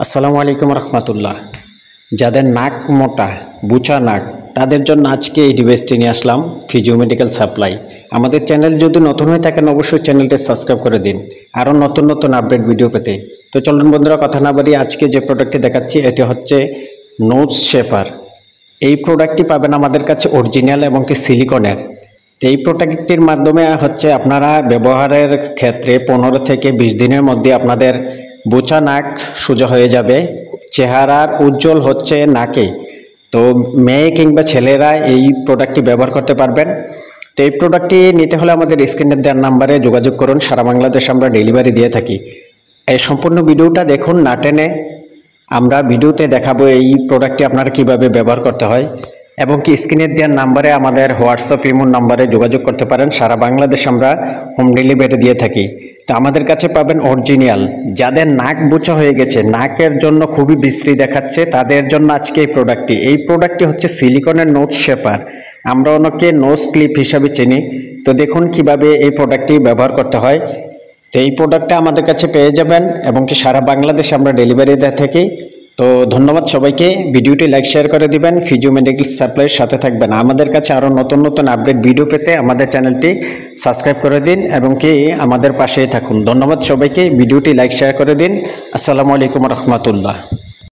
আসসালামু আলাইকুম রহমতুল্লাহ। যাদের নাক মোটা বুচা নাক তাদের জন্য আজকে এই ডিভাইসটি নিয়ে আসলাম, ফিজিও মেডিকেল সাপ্লাই। আমাদের চ্যানেল যদি নতুন হয়ে থাকেন অবশ্যই চ্যানেলটি সাবস্ক্রাইব করে দিন আরও নতুন নতুন আপডেট ভিডিও পেতে। তো চলুন বন্ধুরা, কথা না বাড়িয়ে আজকে যে প্রোডাক্টটি দেখাচ্ছি এটি হচ্ছে নোজ শেপার। এই প্রোডাক্টটি পাবেন আমাদের কাছে অরিজিনাল এবং কি সিলিকনের। তো এই প্রোডাক্টটির মাধ্যমে হচ্ছে আপনারা ব্যবহারের ক্ষেত্রে 15 থেকে 20 দিনের মধ্যে আপনাদের বোচা নাক সোজা হয়ে যাবে। চেহারার উজ্জ্বল হচ্ছে নাকে। তো মেয়ে কিংবা ছেলেরা এই প্রোডাক্টটি ব্যবহার করতে পারবেন। তো এই প্রোডাক্টটি নিতে হলে আমাদের স্ক্রিনের দেওয়ার নাম্বারে যোগাযোগ করুন। সারা বাংলাদেশ আমরা ডেলিভারি দিয়ে থাকি। এই সম্পূর্ণ ভিডিওটা দেখুন না টেনে। আমরা ভিডিওতে দেখাবো এই প্রোডাক্টটি আপনারা কিভাবে ব্যবহার করতে হয় এবং কি স্ক্রিনের দেওয়ার নাম্বারে আমাদের হোয়াটসঅ্যাপ ইমোর নাম্বারে যোগাযোগ করতে পারেন। সারা বাংলাদেশ আমরা হোম ডেলিভারি দিয়ে থাকি। তো আমাদের কাছে পাবেন অরিজিনাল। যাদের নাক বোচা হয়ে গেছে, নাকের জন্য খুবই বিশ্রী দেখাচ্ছে, তাদের জন্য আজকে এই প্রোডাক্টটি হচ্ছে সিলিকনের নোজ শেপার। আমরা ওনাকে নোজ ক্লিপ হিসাবে চিনি। তো দেখুন কিভাবে এই প্রোডাক্টটি ব্যবহার করতে হয়। তো এই প্রোডাক্টটা আমাদের কাছে পেয়ে যাবেন এবং কি সারা বাংলাদেশে আমরা ডেলিভারি দিয়ে থাকি। তো ধন্যবাদ সবাইকে। ভিডিওটি লাইক শেয়ার করে দিবেন। ফিজিও মেডিকেল সাপ্লাইয়ের সাথে থাকবেন। আমাদের কাছে আরও নতুন নতুন আপডেট ভিডিও পেতে আমাদের চ্যানেলটি সাবস্ক্রাইব করে দিন এবং কি আমাদের পাশেই থাকুন। ধন্যবাদ সবাইকে। ভিডিওটি লাইক শেয়ার করে দিন। আসসালামু আলাইকুম রহমতুল্লাহ।